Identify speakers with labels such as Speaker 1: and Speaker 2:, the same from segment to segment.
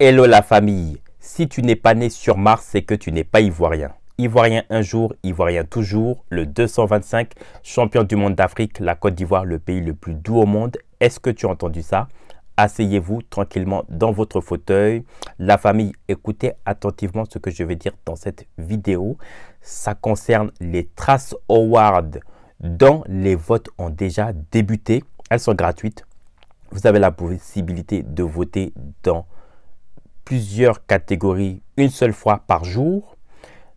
Speaker 1: Hello la famille, si tu n'es pas né sur Mars, c'est que tu n'es pas ivoirien. Ivoirien un jour, ivoirien toujours, le 225, champion du monde d'Afrique, la Côte d'Ivoire, le pays le plus doux au monde. Est-ce que tu as entendu ça? Asseyez-vous tranquillement dans votre fauteuil. La famille, écoutez attentivement ce que je vais dire dans cette vidéo. Ça concerne les Trace Awards dont les votes ont déjà débuté. Elles sont gratuites. Vous avez la possibilité de voter dans plusieurs catégories une seule fois par jour.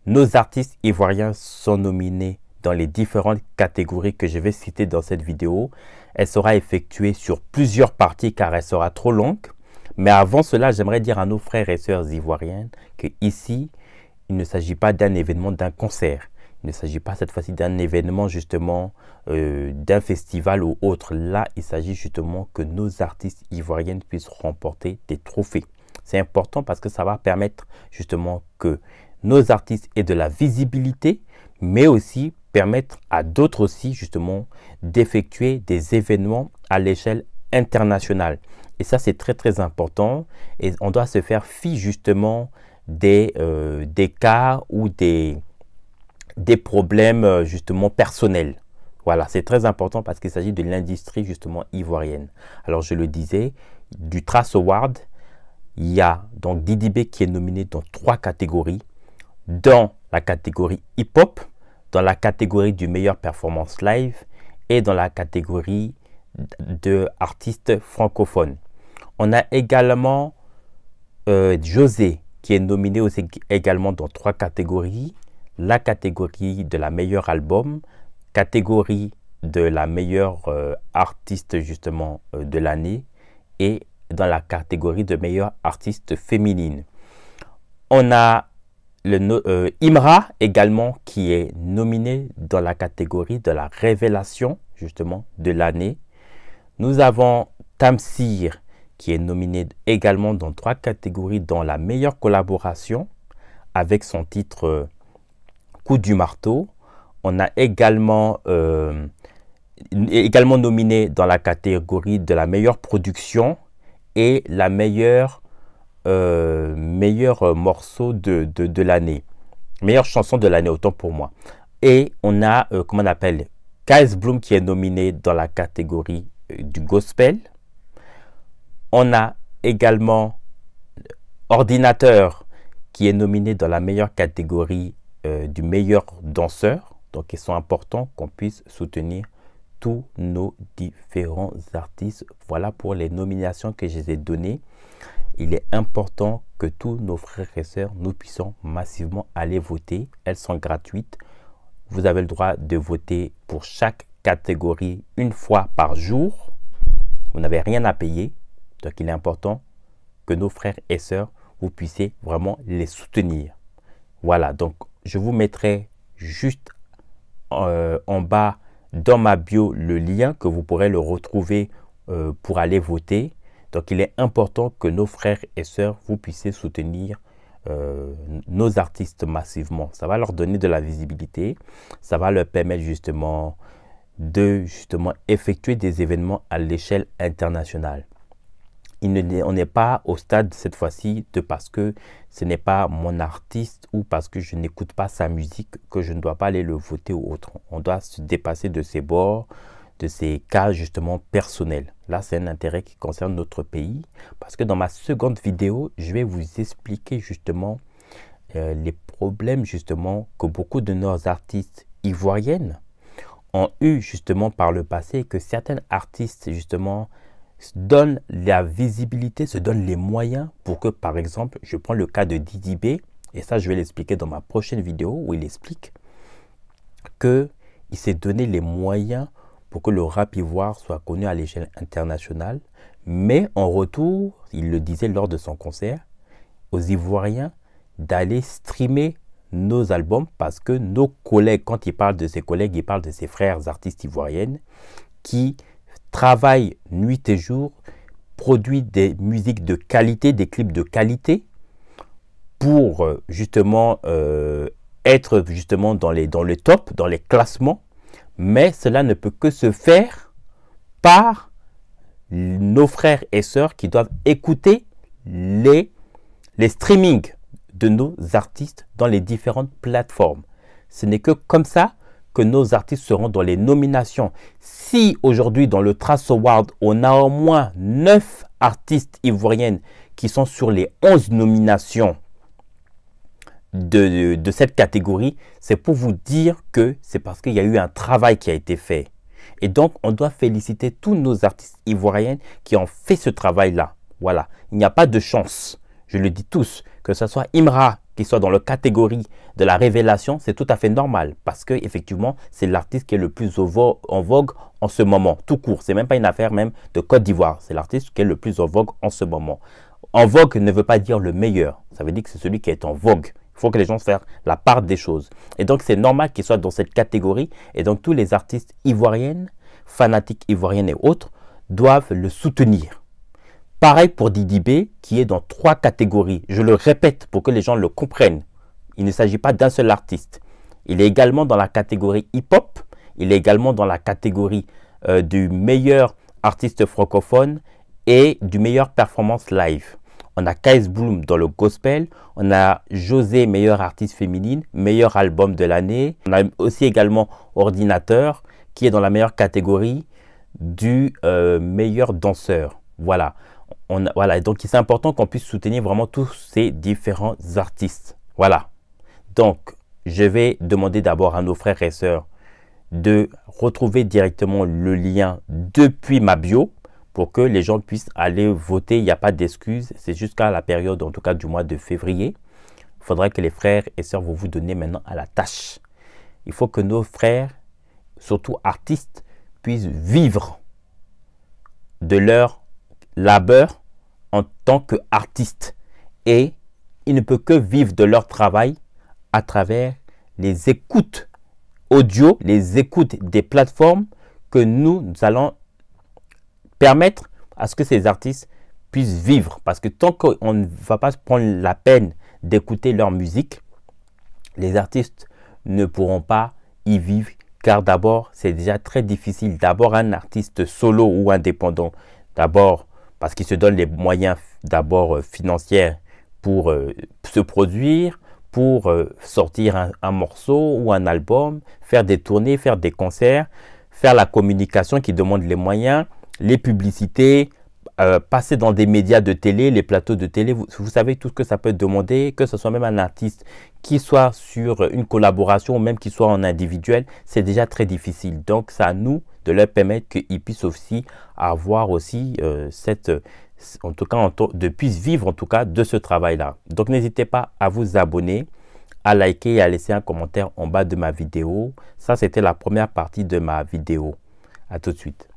Speaker 1: Nos artistes ivoiriens sont nominés dans les différentes catégories que je vais citer dans cette vidéo. Elle sera effectuée sur plusieurs parties car elle sera trop longue. Mais avant cela, j'aimerais dire à nos frères et sœurs ivoiriennes que ici, il ne s'agit pas d'un événement, d'un concert. Il ne s'agit pas cette fois-ci d'un événement justement, d'un festival ou autre. Là, il s'agit justement que nos artistes ivoiriennes puissent remporter des trophées. C'est important parce que ça va permettre justement que nos artistes aient de la visibilité, mais aussi permettre à d'autres aussi justement d'effectuer des événements à l'échelle internationale. Et ça, c'est très très important. Et on doit se faire fi justement des cas ou des problèmes justement personnels. Voilà, c'est très important parce qu'il s'agit de l'industrie justement ivoirienne. Alors je le disais, du Trace Award, il y a donc Didi B qui est nominé dans 3 catégories. Dans la catégorie hip-hop, dans la catégorie du meilleur performance live et dans la catégorie de artistes francophones. On a également José qui est nominé aussi également dans 3 catégories. La catégorie de la meilleure album, catégorie de la meilleure artiste justement de l'année et dans la catégorie de meilleure artiste féminine. On a Imra également qui est nominé dans la catégorie de la révélation justement de l'année. Nous avons Tamsir qui est nominé également dans 3 catégories dans la meilleure collaboration avec son titre Coup du marteau. On a également nominé dans la catégorie de la meilleure production et la meilleure morceau de l'année, meilleure chanson de l'année, autant pour moi. Et on a comment on appelle KS Bloom qui est nominé dans la catégorie du gospel. On a également Ordinateur qui est nominé dans la meilleure catégorie du meilleur danseur. Donc ils sont importants qu'on puisse soutenir tous nos différents artistes. Voilà pour les nominations que je les ai données. Il est important que tous nos frères et sœurs, nous puissions massivement aller voter. Elles sont gratuites. Vous avez le droit de voter pour chaque catégorie une fois par jour. Vous n'avez rien à payer. Donc il est important que nos frères et sœurs, vous puissiez vraiment les soutenir. Voilà, donc je vous mettrai juste en bas dans ma bio le lien que vous pourrez le retrouver pour aller voter. Donc il est important que nos frères et sœurs, vous puissiez soutenir nos artistes massivement. Ça va leur donner de la visibilité, ça va leur permettre justement de effectuer des événements à l'échelle internationale. On n'est pas au stade cette fois-ci de parce que ce n'est pas mon artiste ou parce que je n'écoute pas sa musique que je ne dois pas aller le voter ou autre. On doit se dépasser de ces bords, de ces cas justement personnels. Là, c'est un intérêt qui concerne notre pays parce que dans ma seconde vidéo, je vais vous expliquer justement les problèmes justement que beaucoup de nos artistes ivoiriennes ont eu justement par le passé et que certains artistes justement donnent la visibilité, se donnent les moyens pour que, par exemple, je prends le cas de Didi B, et ça je vais l'expliquer dans ma prochaine vidéo où il explique qu'il s'est donné les moyens pour que le rap ivoire soit connu à l'échelle internationale, mais en retour, il le disait lors de son concert, aux Ivoiriens d'aller streamer nos albums parce que nos collègues, quand il parle de ses collègues, il parle de ses frères artistes ivoiriennes qui travaille nuit et jour, produit des musiques de qualité, des clips de qualité pour justement être justement dans le top, dans les classements. Mais cela ne peut que se faire par nos frères et sœurs qui doivent écouter les les streamings de nos artistes dans les différentes plateformes. Ce n'est que comme ça que nos artistes seront dans les nominations. Si aujourd'hui dans le Trace Award, on a au moins 9 artistes ivoiriennes qui sont sur les 11 nominations de cette catégorie, c'est pour vous dire que c'est parce qu'il y a eu un travail qui a été fait. Et donc, on doit féliciter tous nos artistes ivoiriennes qui ont fait ce travail-là. Voilà, il n'y a pas de chance. Je le dis tous, que ce soit Imra qui soit dans la catégorie de la révélation, c'est tout à fait normal parce que effectivement, c'est l'artiste qui est le plus en vogue en ce moment, tout court. C'est même pas une affaire même de Côte d'Ivoire, c'est l'artiste qui est le plus en vogue en ce moment. En vogue ne veut pas dire le meilleur, ça veut dire que c'est celui qui est en vogue. Il faut que les gens fassent la part des choses. Et donc, c'est normal qu'il soit dans cette catégorie. Et donc, tous les artistes ivoiriennes, fanatiques ivoiriennes et autres, doivent le soutenir. Pareil pour Didi B, qui est dans 3 catégories. Je le répète pour que les gens le comprennent. Il ne s'agit pas d'un seul artiste. Il est également dans la catégorie hip-hop. Il est également dans la catégorie du meilleur artiste francophone et du meilleur performance live. On a Kais Bloom dans le gospel, on a José, meilleure artiste féminine, meilleur album de l'année. On a aussi également Ordinateur qui est dans la meilleure catégorie du meilleur danseur. Voilà. Voilà. Donc c'est important qu'on puisse soutenir vraiment tous ces différents artistes. Voilà. Donc je vais demander d'abord à nos frères et sœurs de retrouver directement le lien depuis ma bio, pour que les gens puissent aller voter. Il n'y a pas d'excuses. C'est jusqu'à la période, en tout cas du mois de février. Il faudra que les frères et sœurs vont vous donner maintenant à la tâche. Il faut que nos frères, surtout artistes, puissent vivre de leur labeur en tant qu'artistes. Et ils ne peuvent que vivre de leur travail à travers les écoutes audio, les écoutes des plateformes que nous allons permettre à ce que ces artistes puissent vivre. Parce que tant qu'on ne va pas se prendre la peine d'écouter leur musique, les artistes ne pourront pas y vivre. Car d'abord, c'est déjà très difficile. D'abord, un artiste solo ou indépendant, d'abord parce qu'il se donne les moyens d'abord financiers pour se produire, pour sortir un morceau ou un album, faire des tournées, faire des concerts, faire la communication qui demande les moyens, les publicités, passer dans des médias de télé, les plateaux de télé, vous savez tout ce que ça peut demander, que ce soit même un artiste qui soit sur une collaboration ou même qui soit en individuel, c'est déjà très difficile. Donc, c'est à nous de leur permettre qu'ils puissent aussi avoir aussi en tout cas, de puissent vivre en tout cas de ce travail-là. Donc, n'hésitez pas à vous abonner, à liker et à laisser un commentaire en bas de ma vidéo. Ça, c'était la première partie de ma vidéo. À tout de suite.